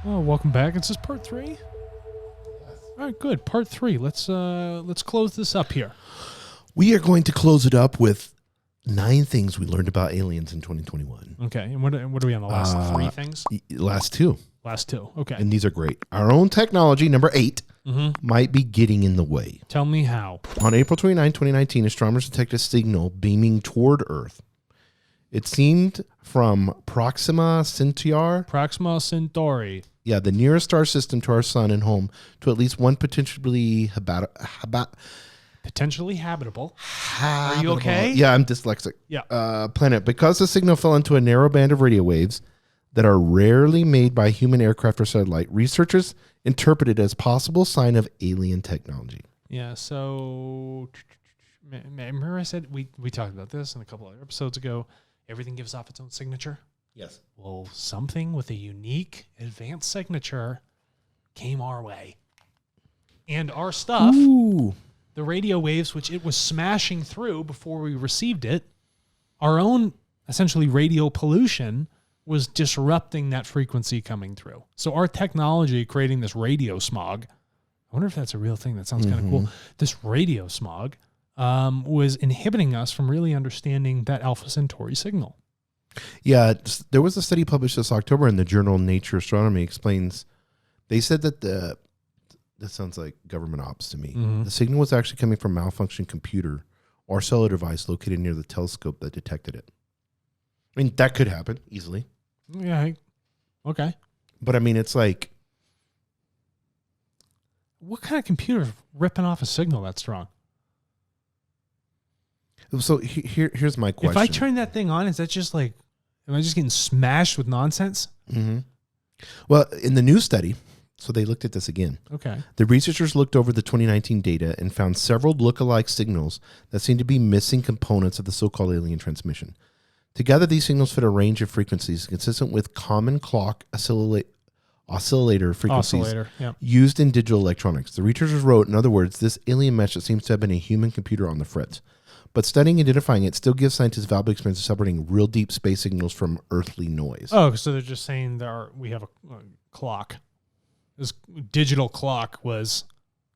Oh, welcome back. Is this part 3? Yes. All right, good. Part 3. Let's close this up here. We are going to close it up with 9 things we learned about aliens in 2021. Okay, and what are we on the last 3 things? Last 2. Last 2. Okay. And these are great. Our own technology, number 8, might be getting in the way. Tell me how. On April 29, 2019, astronomers detected a signal beaming toward Earth. It seemed from Proxima Centauri. Yeah, the nearest star system to our sun and home to at least one potentially potentially habitable. Are you okay? Yeah, I'm dyslexic. Yeah. Planet. Because the signal fell into a narrow band of radio waves that are rarely made by human aircraft or satellite, researchers interpreted it as possible sign of alien technology. Yeah, so remember I said we talked about this in a couple other episodes ago. Everything gives off its own signature. Yes. Well, something with a unique advanced signature came our way. And our stuff, the radio waves, which it was smashing through before we received it, our own essentially radio pollution was disrupting that frequency coming through. So our technology creating this radio smog, I wonder if that's a real thing. That sounds kind of cool. This radio smog was inhibiting us from really understanding that Alpha Centauri signal. Yeah, there was a study published this October in the journal Nature Astronomy explains. They said that that sounds like government ops to me. The signal was actually coming from a malfunctioning computer or cellular device located near the telescope that detected it. I mean, that could happen easily. Yeah. Okay. But I mean, it's like, what kind of computer is ripping off a signal that strong? So here's my question. If I turn that thing on, is that just like, am I just getting smashed with nonsense? Well, in the new study, so they looked at this again. Okay. The researchers looked over the 2019 data and found several lookalike signals that seem to be missing components of the so-called alien transmission. Together, these signals fit a range of frequencies consistent with common clock oscillator frequencies used in digital electronics. The researchers wrote, in other words, this alien mesh that seems to have been a human computer on the fritz. But studying and identifying it still gives scientists valuable experience of separating real deep space signals from earthly noise. Oh, so they're just saying we have a clock. This digital clock was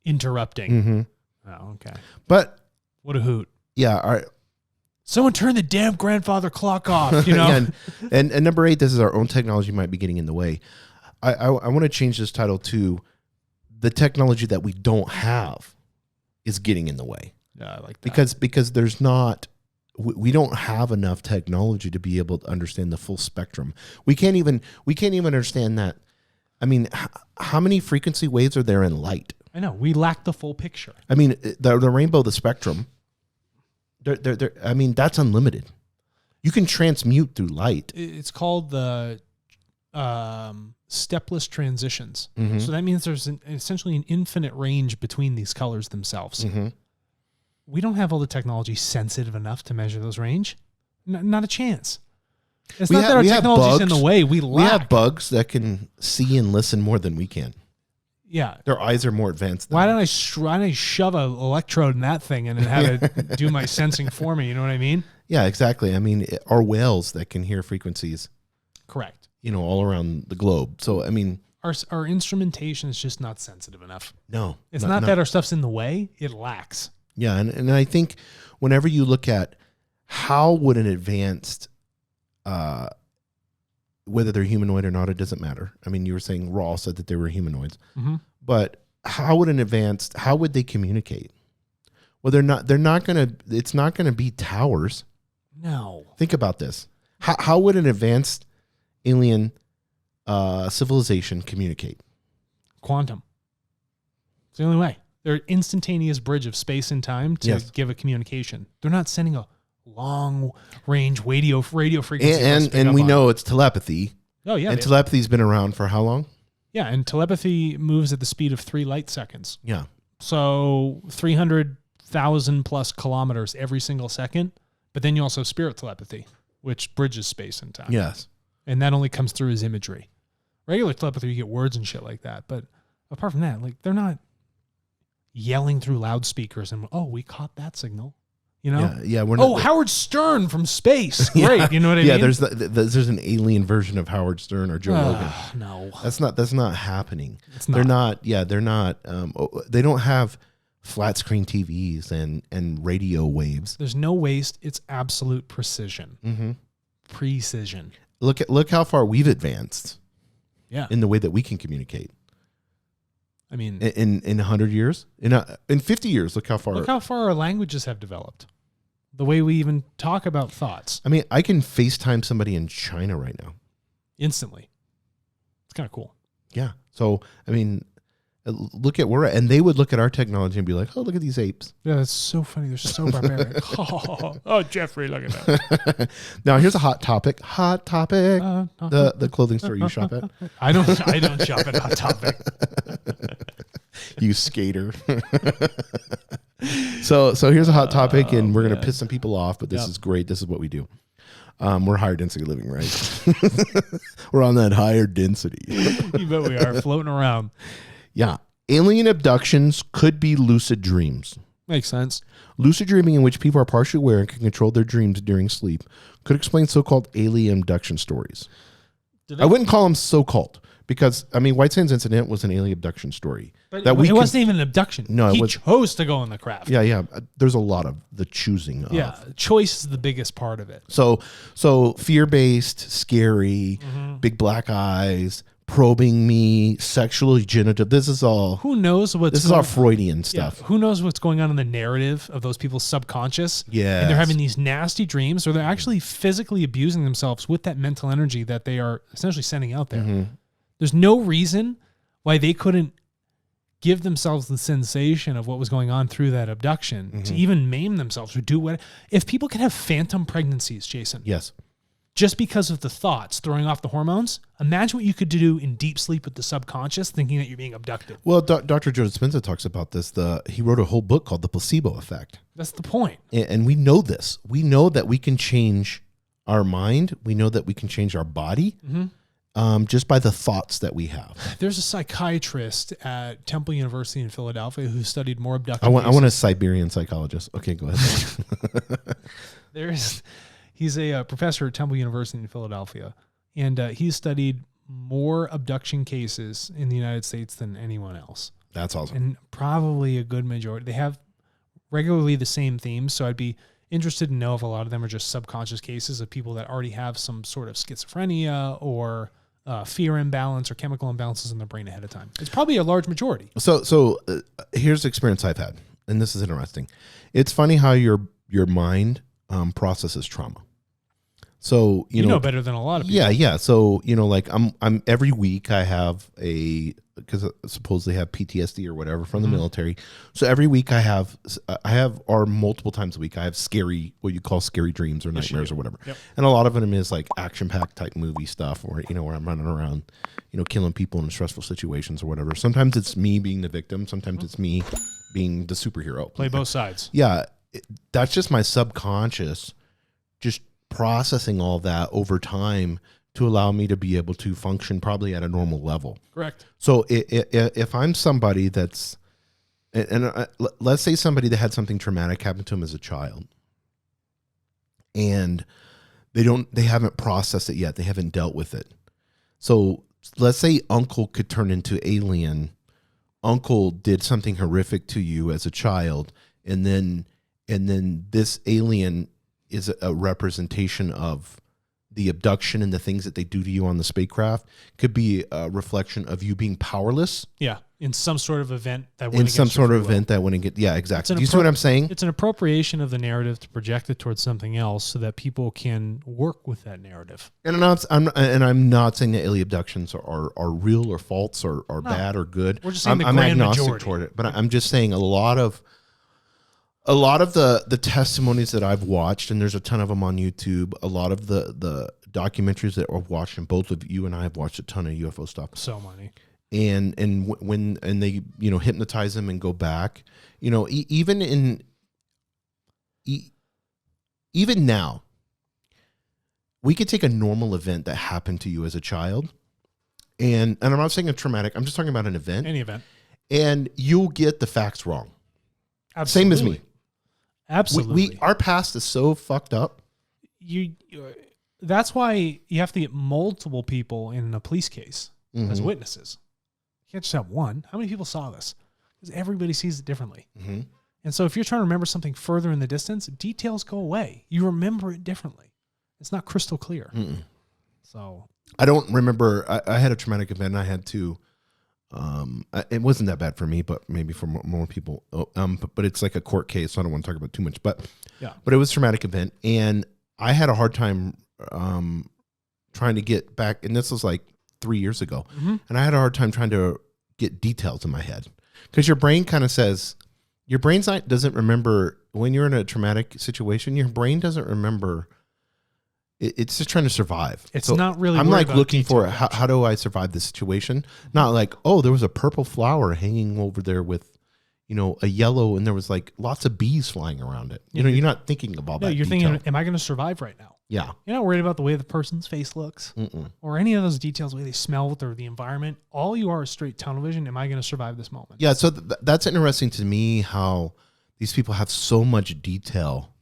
interrupting. Oh, okay. But what a hoot. Yeah. All right. Someone turn the damn grandfather clock off, you know? Yeah, and number 8, this is our own technology might be getting in the way. I want to change this title to the technology that we don't have is getting in the way. Yeah, I like that. Because there's not, we don't have enough technology to be able to understand the full spectrum. We can't even understand that. I mean, how many frequency waves are there in light? I know, we lack the full picture. I mean, the rainbow, the spectrum, I mean, that's unlimited. You can transmute through light. It's called the stepless transitions. So that means there's essentially an infinite range between these colors themselves. We don't have all the technology sensitive enough to measure those range. Not a chance. It's not that our technology's in the way. We have bugs that can see and listen more than we can. Yeah. Their eyes are more advanced. Why don't I shove an electrode in that thing and then have it do my sensing for me? You know what I mean? Yeah, exactly. I mean, our whales that can hear frequencies. Correct. You know, all around the globe. So, I mean, our instrumentation is just not sensitive enough. No. It's not that our stuff's in the way. It lacks. Yeah, and I think whenever you look at how would an advanced, whether they're humanoid or not, it doesn't matter. I mean, you were saying Raw said that they were humanoids, but how would they communicate? Well, it's not going to be towers. No. Think about this. How would an advanced alien civilization communicate? Quantum. It's the only way. They're an instantaneous bridge of space and time to give a communication. They're not sending a long-range radio frequency. And we know it's telepathy. Oh, yeah. And telepathy's been around for how long? Yeah, and telepathy moves at the speed of 3 light seconds. Yeah. So 300,000 plus kilometers every single second. But then you also have spirit telepathy, which bridges space and time. Yes. And that only comes through as imagery. Regular telepathy, you get words and shit like that. But apart from that, like, they're not yelling through loudspeakers and, we caught that signal. You know? Yeah. Howard Stern from space. Great. You know what I mean? Yeah, there's an alien version of Howard Stern or Joe Rogan. No. That's not happening. It's not. They're not they don't have flat screen TVs and radio waves. There's no waste. It's absolute precision. Mm-hmm. Precision. Look how far we've advanced. Yeah. In the way that we can communicate. I mean, in 100 years, in 50 years, look how far our languages have developed. The way we even talk about thoughts. I mean, I can FaceTime somebody in China right now. Instantly. It's kind of cool. Yeah. So, I mean, look at and they would look at our technology and be like, oh, look at these apes. Yeah, that's so funny. They're so barbaric. Oh, Jeffrey, look at that. Now, here's a hot topic. The clothing store you shop at. I don't shop at Hot Topic. You skater. So here's a hot topic, and we're going to piss some people off, but this is great. This is what we do. We're higher density living, right? We're on that higher density. You bet we are, floating around. Yeah. Alien abductions could be lucid dreams. Makes sense. Lucid dreaming, in which people are partially aware and can control their dreams during sleep, could explain so-called alien abduction stories. I wouldn't call them so-called, because, I mean, White Sands Incident was an alien abduction story. But it wasn't even an abduction. No, he chose to go on the craft. Yeah. There's a lot of the choosing of. Yeah, choice is the biggest part of it. So fear-based, scary, big black eyes, probing me, sexually genitive. This is all. Who knows what's This is all Freudian stuff. Yeah, who knows what's going on in the narrative of those people's subconscious? Yeah. And they're having these nasty dreams, or they're actually physically abusing themselves with that mental energy that they are essentially sending out there. Mm-hmm. There's no reason why they couldn't give themselves the sensation of what was going on through that abduction to even maim themselves or do what. If people can have phantom pregnancies, Jason. Yes. Just because of the thoughts throwing off the hormones, imagine what you could do in deep sleep with the subconscious, thinking that you're being abducted. Well, Dr. Joe Dispenza talks about this. He wrote a whole book called The Placebo Effect. That's the point. And we know this. We know that we can change our mind. We know that we can change our body just by the thoughts that we have. There's a psychiatrist at Temple University in Philadelphia who studied more abduction. I want a Siberian psychologist. Okay, go ahead. He's a professor at Temple University in Philadelphia, and he's studied more abduction cases in the United States than anyone else. That's awesome. And probably a good majority. They have regularly the same themes, so I'd be interested to know if a lot of them are just subconscious cases of people that already have some sort of schizophrenia or fear imbalance or chemical imbalances in their brain ahead of time. It's probably a large majority. So here's the experience I've had, and this is interesting. It's funny how your mind processes trauma. So you know better than a lot of people. Yeah. So like I'm every week I have because supposedly have PTSD or whatever from the military. So every week I have or multiple times a week I have what you call scary dreams or nightmares or whatever. Yep. And a lot of them is like action-packed type movie stuff, or where I'm running around, killing people in stressful situations or whatever. Sometimes it's me being the victim. Sometimes it's me being the superhero. Play both sides. Yeah, that's just my subconscious, just processing all that over time to allow me to be able to function probably at a normal level. Correct. So if I'm somebody that's, let's say somebody that had something traumatic happen to them as a child, and they haven't processed it yet, they haven't dealt with it. So let's say uncle could turn into alien. Uncle did something horrific to you as a child, and then this alien is a representation of the abduction and the things that they do to you on the spacecraft. Could be a reflection of you being powerless. Yeah, in some sort of event that went Yeah, exactly. Do you see what I'm saying? It's an appropriation of the narrative to project it towards something else, so that people can work with that narrative. And I'm not saying that alien abductions are real or false or bad or good. We're just saying I'm grand agnostic majority toward it, but I'm just saying a lot of the testimonies that I've watched, and there's a ton of them on YouTube, a lot of the documentaries that I've watched, and both of you and I have watched a ton of UFO stuff. So many. And when they hypnotize them and go back, even now, we could take a normal event that happened to you as a child, and I'm not saying a traumatic, I'm just talking about an event. Any event. And you'll get the facts wrong. Absolutely. Same as me. Absolutely. Our past is so fucked up. That's why you have to get multiple people in a police case as witnesses. You can't just have one. How many people saw this? Because everybody sees it differently. Mm-hmm. And so if you're trying to remember something further in the distance, details go away. You remember it differently. It's not crystal clear. Mm-mm. So I don't remember. I had a traumatic event. I had to. It wasn't that bad for me, but maybe for more people. But it's like a court case, so I don't want to talk about it too much. But it was a traumatic event, and I had a hard time trying to get back. And this was like 3 years ago, and I had a hard time trying to get details in my head because your brain kind of says your brain doesn't remember when you're in a traumatic situation. Your brain doesn't remember. It's just trying to survive. It's not really. I'm like looking for how do I survive this situation? Not like, oh, there was a purple flower hanging over there with, a yellow, and there was like lots of bees flying around it. You're not thinking about that. No, you're thinking, am I going to survive right now? Yeah. You're not worried about the way the person's face looks or any of those details, the way they smell or the environment. All you are is straight tunnel vision. Am I going to survive this moment? Yeah. So that's interesting to me how these people have so much detail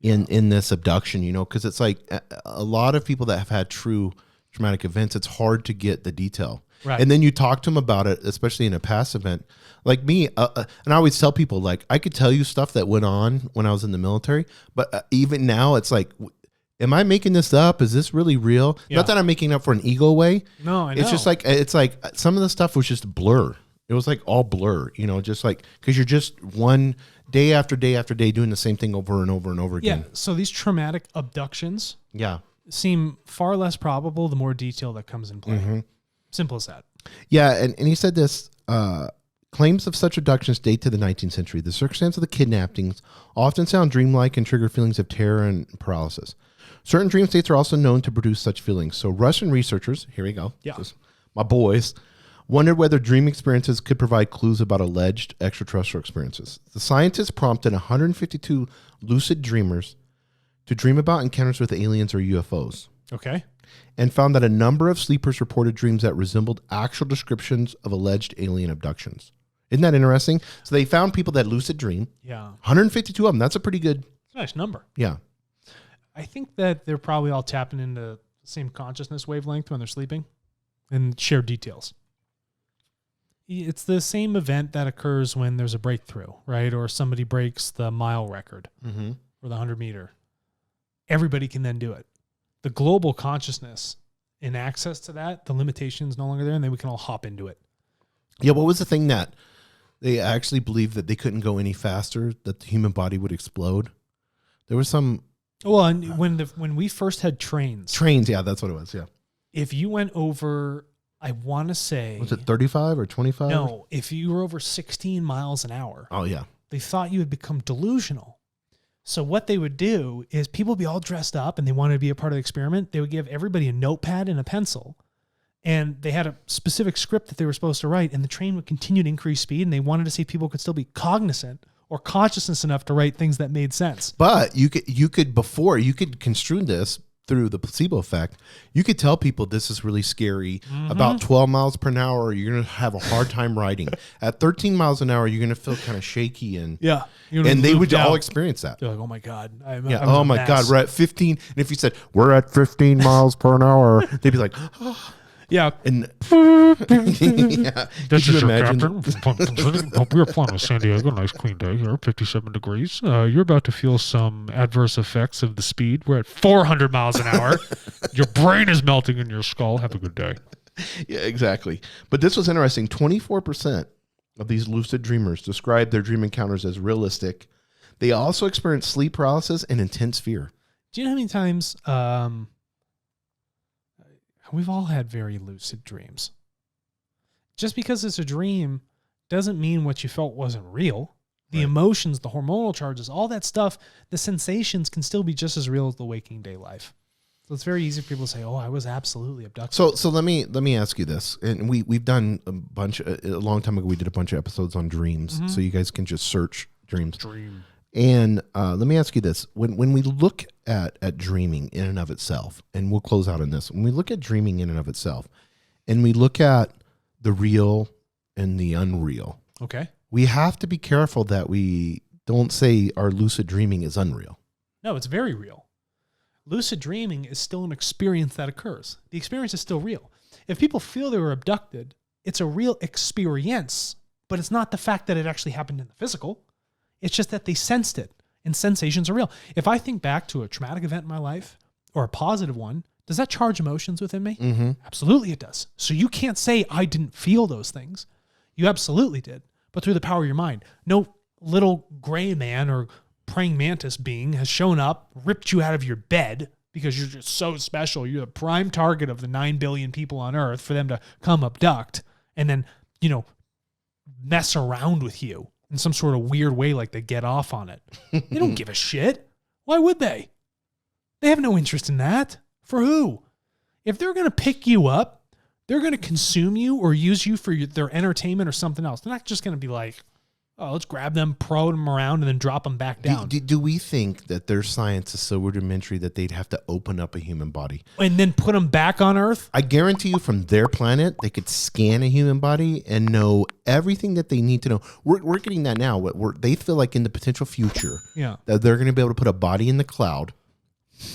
in this abduction, because it's like a lot of people that have had true traumatic events, it's hard to get the detail. Right. And then you talk to them about it, especially in a past event. Like me, and I always tell people, like, I could tell you stuff that went on when I was in the military, but even now it's like, am I making this up? Is this really real? Yeah. Not that I'm making up for an ego way. No, I know. It's just like, some of the stuff was just blur. It was like all blur, just like, because you're just one day after day after day doing the same thing over and over and over again. Yeah. So these traumatic abductions seem far less probable the more detail that comes in play. Mm-hmm. Simple as that. Yeah. And he said this, claims of such abductions date to the 19th century. The circumstance of the kidnappings often sound dreamlike and trigger feelings of terror and paralysis. Certain dream states are also known to produce such feelings. So Russian researchers, here we go. Yeah. My boys, wondered whether dream experiences could provide clues about alleged extraterrestrial experiences. The scientists prompted 152 lucid dreamers to dream about encounters with aliens or UFOs. Okay. And found that a number of sleepers reported dreams that resembled actual descriptions of alleged alien abductions. Isn't that interesting? So they found people that lucid dream. Yeah. 152 of them. That's a pretty good. That's a nice number. Yeah. I think that they're probably all tapping into the same consciousness wavelength when they're sleeping and share details. It's the same event that occurs when there's a breakthrough, right? Or somebody breaks the mile record or the 100 meter. Everybody can then do it. The global consciousness and access to that, the limitation's no longer there, and then we can all hop into it. Yeah, what was the thing that they actually believed that they couldn't go any faster, that the human body would explode? There was some... Well, and when we first had trains... Trains, yeah, that's what it was, yeah. If you went over... I want to say... Was it 35 or 25? No, if you were over 16 miles an hour. Oh, yeah. They thought you had become delusional. So what they would do is people would be all dressed up and they wanted to be a part of the experiment. They would give everybody a notepad and a pencil. And they had a specific script that they were supposed to write. And the train would continue to increase speed. And they wanted to see if people could still be cognizant or consciousness enough to write things that made sense. But you could construe this through the placebo effect. You could tell people this is really scary. About 12 miles per hour, you're going to have a hard time riding. At 13 miles an hour, you're going to feel kind of shaky. And they would all experience that. They're like, oh my God. Oh my God, we're at 15. And if you said, we're at 15 miles per hour, they'd be like, oh. Yeah. And this is your captain. We're flying with San Diego. Nice clean day here, 57 degrees. You're about to feel some adverse effects of the speed. We're at 400 miles an hour. Your brain is melting in your skull. Have a good day. Yeah, exactly. But this was interesting. 24% of these lucid dreamers described their dream encounters as realistic. They also experienced sleep paralysis and intense fear. Do you know how many times... we've all had very lucid dreams. Just because it's a dream doesn't mean what you felt wasn't real. The emotions, the hormonal charges, all that stuff, the sensations can still be just as real as the waking day life. So it's very easy for people to say, oh, I was absolutely abducted. So let me ask you this. And we've done a long time ago, we did a bunch of episodes on dreams. So you guys can just search dreams. Dream. And let me ask you this. When we look at dreaming in and of itself, and we'll close out on this, when we look at dreaming in and of itself, and we look at the real and the unreal, okay, we have to be careful that we don't say our lucid dreaming is unreal. No, it's very real. Lucid dreaming is still an experience that occurs. The experience is still real. If people feel they were abducted, it's a real experience, but it's not the fact that it actually happened in the physical. It's just that they sensed it, and sensations are real. If I think back to a traumatic event in my life or a positive one, does that charge emotions within me? Mm-hmm. Absolutely it does. So you can't say I didn't feel those things. You absolutely did, but through the power of your mind. No little gray man or praying mantis being has shown up, ripped you out of your bed because you're just so special. You're the prime target of the 9 billion people on Earth for them to come abduct and then, mess around with you in some sort of weird way, like they get off on it. They don't give a shit. Why would they? They have no interest in that. For who? If they're going to pick you up, they're going to consume you or use you for their entertainment or something else. They're not just going to be like, oh, let's grab them, probe them around, and then drop them back down. Do we think that their science is so rudimentary that they'd have to open up a human body? And then put them back on Earth? I guarantee you from their planet, they could scan a human body and know everything that they need to know. We're getting that now. They feel like in the potential future that they're going to be able to put a body in the cloud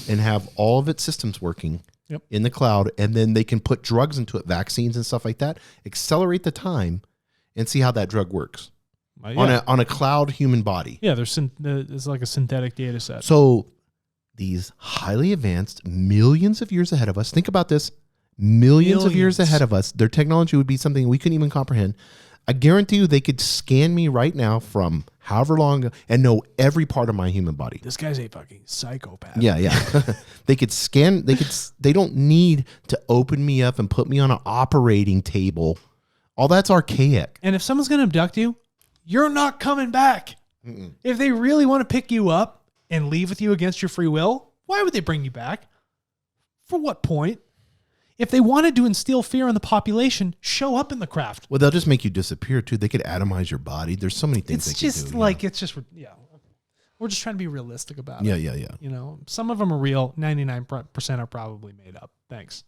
and have all of its systems working in the cloud, and then they can put drugs into it, vaccines and stuff like that, accelerate the time, and see how that drug works. On a cloud human body. Yeah, it's like a synthetic data set. So these highly advanced, millions of years ahead of us, think about this, millions of years ahead of us, their technology would be something we couldn't even comprehend. I guarantee you they could scan me right now from however long and know every part of my human body. This guy's a fucking psychopath. Yeah. They could scan, they don't need to open me up and put me on an operating table. All that's archaic. And if someone's going to abduct you, you're not coming back. Mm-mm. If they really want to pick you up and leave with you against your free will, why would they bring you back? For what point? If they wanted to instill fear in the population, show up in the craft. Well, they'll just make you disappear too. They could atomize your body. There's so many things It's just we're just trying to be realistic about it. Yeah. Some of them are real. 99% are probably made up. Thanks.